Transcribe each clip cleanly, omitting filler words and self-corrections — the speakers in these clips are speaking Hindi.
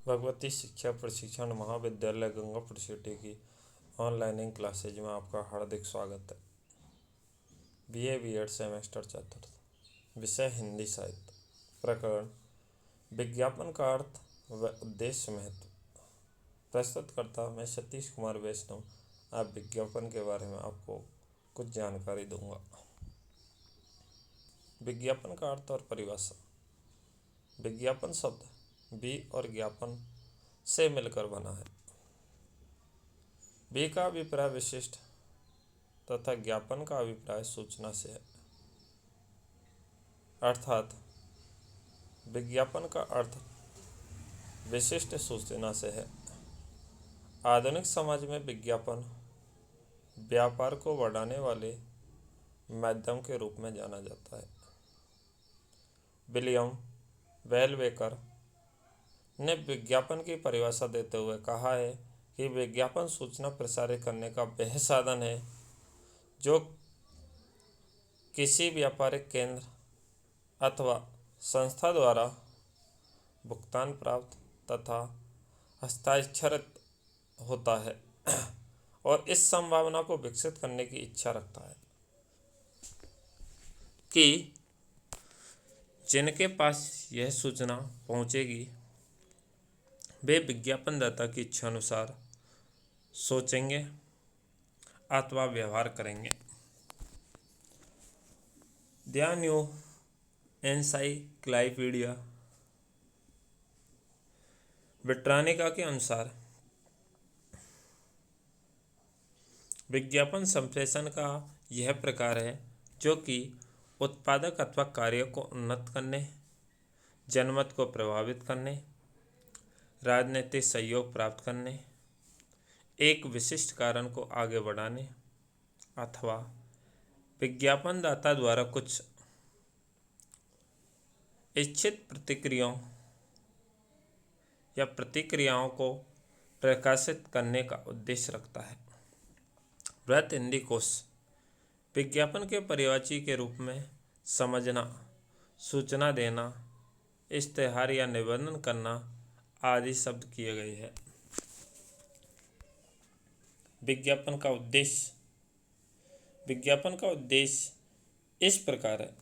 भगवती शिक्षा प्रशिक्षण महाविद्यालय गंगापुर सिटी की ऑनलाइन क्लासेज में आपका हार्दिक स्वागत है। बीए बीएड सेमेस्टर चतुर्थ, विषय हिंदी साहित्य, प्रकरण विज्ञापन का अर्थ व उद्देश्य महत्व। प्रस्तुतकर्ता मैं सतीश कुमार वैष्णव आप विज्ञापन के बारे में आपको कुछ जानकारी दूंगा। विज्ञापन का अर्थ और परिभाषा। विज्ञापन शब्द वि और ज्ञापन से मिलकर बना है। वि का अभिप्राय विशिष्ट तथा ज्ञापन का अभिप्राय सूचना से है। अर्थात विज्ञापन का अर्थ विशिष्ट सूचना से है। आधुनिक समाज में विज्ञापन व्यापार को बढ़ाने वाले माध्यम के रूप में जाना जाता है। विलियम वेलवेकर ने विज्ञापन की परिभाषा देते हुए कहा है कि विज्ञापन सूचना प्रसारित करने का वह साधन है जो किसी व्यापारिक केंद्र अथवा संस्था द्वारा भुगतान प्राप्त तथा हस्ताक्षरित होता है और इस संभावना को विकसित करने की इच्छा रखता है कि जिनके पास यह सूचना पहुंचेगी वे विज्ञापनदाता की इच्छा अनुसार सोचेंगे अथवा व्यवहार करेंगे। द न्यू एनसाइक्लोपीडिया ब्रिटानिका के अनुसार विज्ञापन संप्रेषण का यह प्रकार है जो कि उत्पादक अथवा कार्य को उन्नत करने, जनमत को प्रभावित करने, राजनीतिक सहयोग प्राप्त करने, एक विशिष्ट कारण को आगे बढ़ाने अथवा विज्ञापनदाता द्वारा कुछ इच्छित प्रतिक्रियाओं को प्रकाशित करने का उद्देश्य रखता है। बृहत हिंदी कोश विज्ञापन के पर्यायवाची के रूप में समझना, सूचना देना, इश्तेहार या निबंधन करना आदि शब्द किए गए हैं। विज्ञापन का उद्देश्य इस प्रकार है।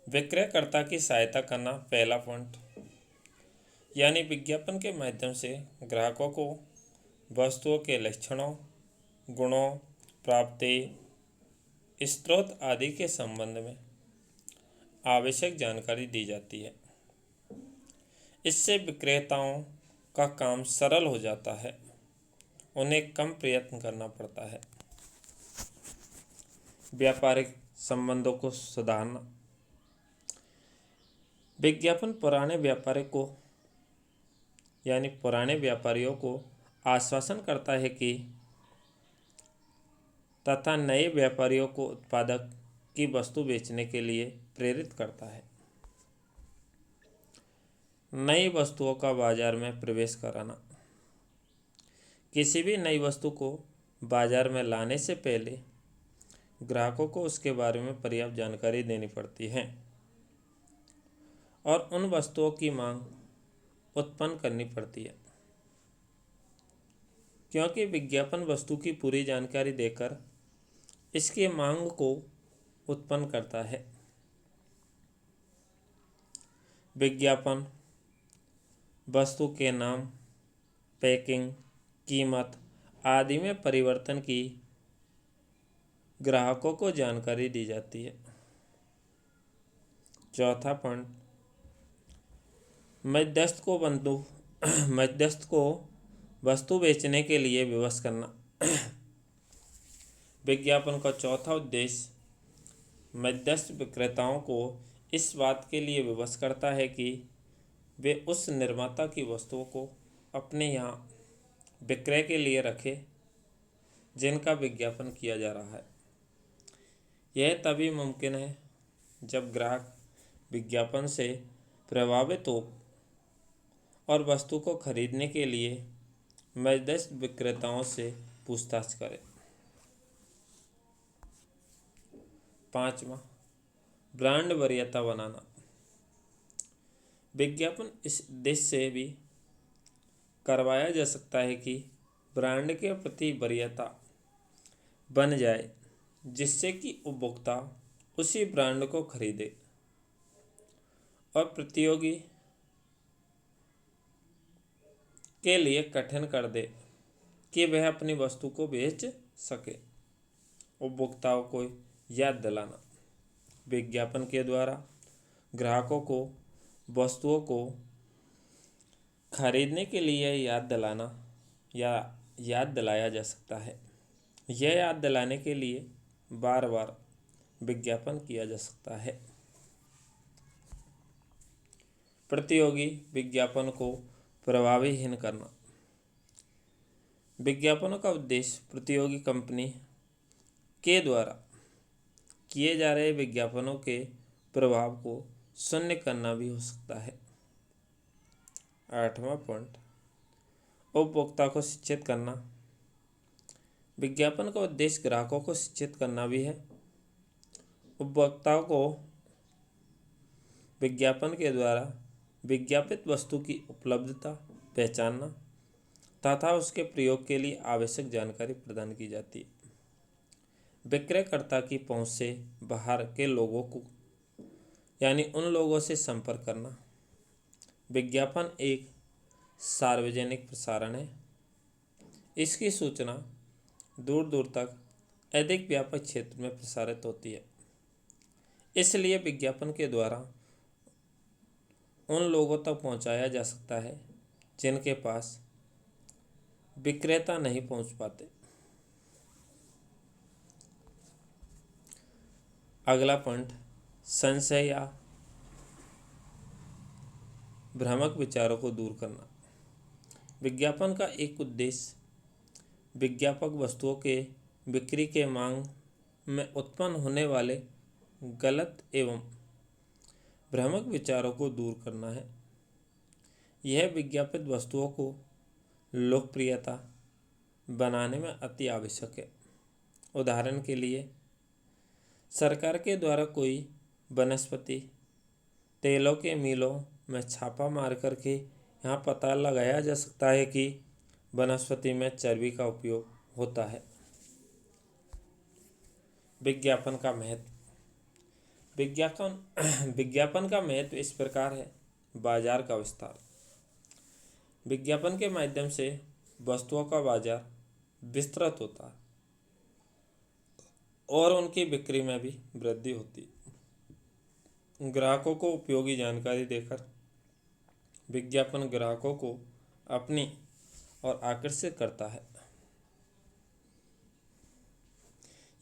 विक्रयकर्ता की सहायता करना पहला पॉइंट, यानी विज्ञापन के माध्यम से ग्राहकों को वस्तुओं के लक्षणों, गुणों, प्राप्ति, स्रोत आदि के संबंध में आवश्यक जानकारी दी जाती है। इससे विक्रेताओं का काम सरल हो जाता है, उन्हें कम प्रयत्न करना पड़ता है। व्यापारिक संबंधों को सुधारना। विज्ञापन पुराने व्यापारियों को आश्वासन करता है कि तथा नए व्यापारियों को उत्पादक की वस्तु बेचने के लिए प्रेरित करता है। नई वस्तुओं का बाजार में प्रवेश कराना। किसी भी नई वस्तु को बाजार में लाने से पहले ग्राहकों को उसके बारे में पर्याप्त जानकारी देनी पड़ती है और उन वस्तुओं की मांग उत्पन्न करनी पड़ती है, क्योंकि विज्ञापन वस्तु की पूरी जानकारी देकर इसकी मांग को उत्पन्न करता है। विज्ञापन वस्तु के नाम, पैकिंग, कीमत आदि में परिवर्तन की ग्राहकों को जानकारी दी जाती है। चौथा पॉइंट, मध्यस्थ को वस्तु बेचने के लिए विवश करना। विज्ञापन का चौथा उद्देश्य मध्यस्थ विक्रेताओं को इस बात के लिए विवश करता है कि वे उस निर्माता की वस्तुओं को अपने यहाँ विक्रय के लिए रखें जिनका विज्ञापन किया जा रहा है। यह तभी मुमकिन है जब ग्राहक विज्ञापन से प्रभावित हो और वस्तु को खरीदने के लिए मध्यस्थ विक्रेताओं से पूछताछ करें। पांचवा, ब्रांड वरीयता बनाना। विज्ञापन इस उद्देश्य से भी करवाया जा सकता है कि ब्रांड के प्रति वरीयता बन जाए, जिससे कि उपभोक्ता उसी ब्रांड को खरीदे और प्रतियोगी के लिए कठिन कर दे कि वह अपनी वस्तु को बेच सके। उपभोक्ताओं को याद दिलाना। विज्ञापन के द्वारा ग्राहकों को वस्तुओं को खरीदने के लिए याद दिलाना या याद दिलाया जा सकता है। यह याद दिलाने के लिए बार बार विज्ञापन किया जा सकता है। प्रतियोगी विज्ञापन को प्रभावीहीन करना। विज्ञापनों का उद्देश्य प्रतियोगी कंपनी के द्वारा किए जा रहे विज्ञापनों के प्रभाव को शून्य करना भी हो सकता है। 8वां पॉइंट, उपभोक्ता को शिक्षित करना। विज्ञापन का उद्देश्य ग्राहकों को शिक्षित करना भी है। उपभोक्ताओं को विज्ञापन के द्वारा विज्ञापित वस्तु की उपलब्धता पहचानना तथा उसके प्रयोग के लिए आवश्यक जानकारी प्रदान की जाती है। विक्रयकर्ता की पहुंच से बाहर के लोगों को यानी उन लोगों से संपर्क करना। विज्ञापन एक सार्वजनिक प्रसारण है। इसकी सूचना दूर दूर तक अधिक व्यापक क्षेत्र में प्रसारित होती है। इसलिए विज्ञापन के द्वारा उन लोगों तक पहुंचाया जा सकता है जिनके पास विक्रेता नहीं पहुंच पाते। अगला पॉइंट, संशय या भ्रामक विचारों को दूर करना। विज्ञापन का एक उद्देश्य विज्ञापक वस्तुओं के बिक्री के मांग में उत्पन्न होने वाले गलत एवं भ्रामक विचारों को दूर करना है। यह विज्ञापित वस्तुओं को लोकप्रियता बनाने में अति आवश्यक है। उदाहरण के लिए, सरकार के द्वारा कोई वनस्पति तेलों के मिलों में छापा मार करके यहाँ पता लगाया जा सकता है कि वनस्पति में चर्बी का उपयोग होता है। विज्ञापन का महत्व। विज्ञापन का महत्व इस प्रकार है। बाजार का विस्तार। विज्ञापन के माध्यम से वस्तुओं का बाजार विस्तृत होता है और उनकी बिक्री में भी वृद्धि होती है। ग्राहकों को उपयोगी जानकारी देकर विज्ञापन ग्राहकों को अपनी ओर आकर्षित करता है।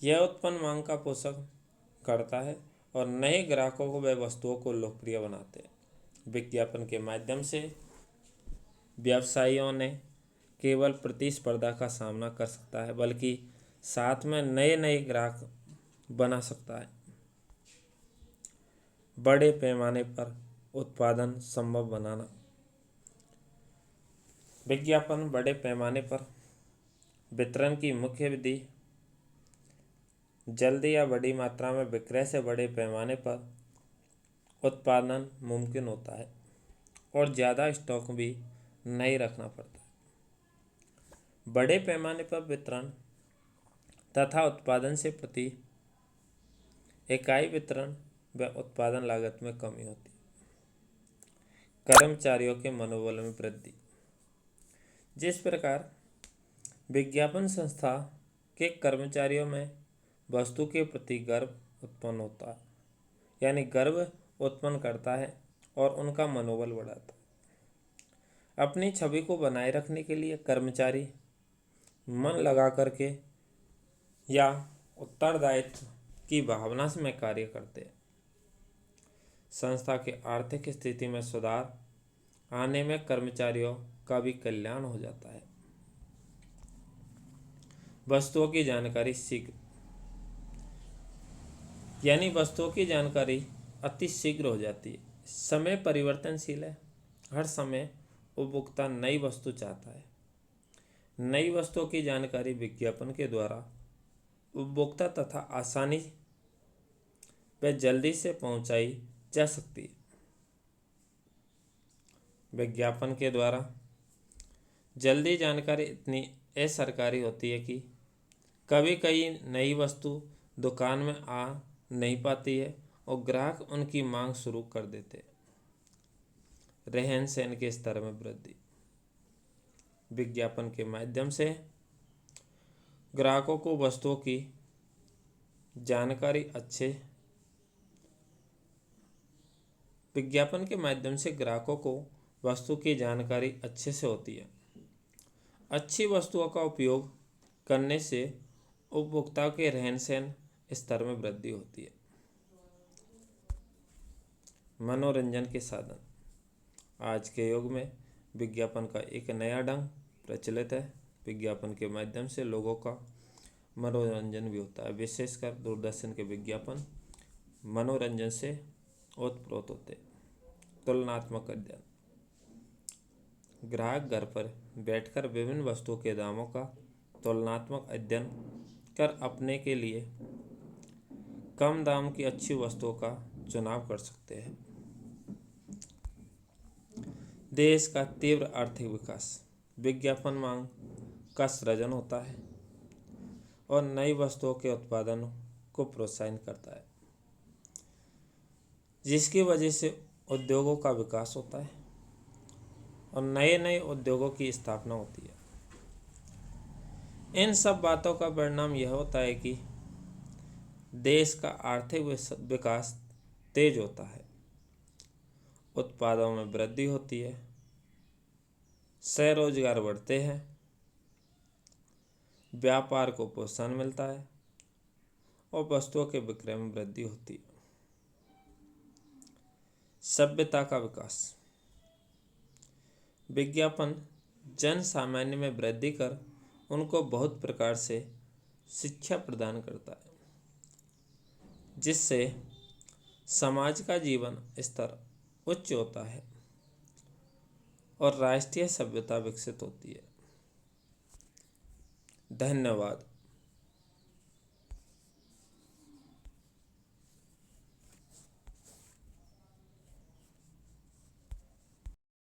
यह उत्पन्न मांग का पोषण करता है और नए ग्राहकों को वे वस्तुओं को लोकप्रिय बनाते हैं। विज्ञापन के माध्यम से व्यवसायियों ने केवल प्रतिस्पर्धा का सामना कर सकता है बल्कि साथ में नए नए ग्राहक बना सकता है। बड़े पैमाने पर उत्पादन संभव बनाना। विज्ञापन बड़े पैमाने पर वितरण की मुख्य विधि जल्दी या बड़ी मात्रा में विक्रय से बड़े पैमाने पर उत्पादन मुमकिन होता है और ज़्यादा स्टॉक भी नहीं रखना पड़ता है। बड़े पैमाने पर वितरण तथा उत्पादन से प्रति इकाई वितरण व उत्पादन लागत में कमी होती है। कर्मचारियों के मनोबल में वृद्धि। जिस प्रकार विज्ञापन संस्था के कर्मचारियों में वस्तु के प्रति गर्व उत्पन्न होता है यानी गर्व उत्पन्न करता है और उनका मनोबल बढ़ाता है। अपनी छवि को बनाए रखने के लिए कर्मचारी मन लगा करके या उत्तरदायित्व की भावना से में कार्य करते हैं। संस्था के आर्थिक स्थिति में सुधार आने में कर्मचारियों का भी कल्याण हो जाता है। वस्तुओं की जानकारी शीघ्र यानी वस्तुओं की जानकारी अति शीघ्र हो जाती है। समय परिवर्तनशील है। हर समय उपभोक्ता नई वस्तु चाहता है। नई वस्तुओं की जानकारी विज्ञापन के द्वारा उपभोक्ता तथा आसानी व जल्दी से पहुंचाई जा सकती है। विज्ञापन के द्वारा जल्दी जानकारी इतनी असरकारी होती है कि कभी कई नई वस्तु दुकान में आ नहीं पाती है और ग्राहक उनकी मांग शुरू कर देते हैं। रहन सहन के स्तर में वृद्धि। विज्ञापन के माध्यम से ग्राहकों को वस्तुओं की जानकारी विज्ञापन के माध्यम से ग्राहकों को वस्तु की जानकारी अच्छे से होती है। अच्छी वस्तुओं का उपयोग करने से उपभोक्ताओं के रहन सहन स्तर में वृद्धि होती है। मनोरंजन के साधन। आज के युग में विज्ञापन का एक नया ढंग प्रचलित है। विज्ञापन के माध्यम से लोगों का मनोरंजन भी होता है। विशेषकर दूरदर्शन के विज्ञापन मनोरंजन से ओतप्रोत होते हैं। तुलनात्मक अध्ययन। ग्राहक घर पर बैठकर विभिन्न वस्तुओं के दामों का तुलनात्मक अध्ययन कर अपने के लिए कम दाम की अच्छी वस्तुओं का चुनाव कर सकते हैं। देश का तीव्र आर्थिक विकास। विज्ञापन मांग का सृजन होता है और नई वस्तुओं के उत्पादन को प्रोत्साहित करता है, जिसकी वजह से उद्योगों का विकास होता है और नए नए उद्योगों की स्थापना होती है। इन सब बातों का परिणाम यह होता है कि देश का आर्थिक विकास तेज होता है, उत्पादों में वृद्धि होती है, स्वरोजगार बढ़ते हैं, व्यापार को प्रोत्साहन मिलता है और वस्तुओं के विक्रय में वृद्धि होती है। सभ्यता का विकास। विज्ञापन जन सामान्य में वृद्धि कर उनको बहुत प्रकार से शिक्षा प्रदान करता है, जिससे समाज का जीवन स्तर उच्च होता है और राष्ट्रीय सभ्यता विकसित होती है। धन्यवाद।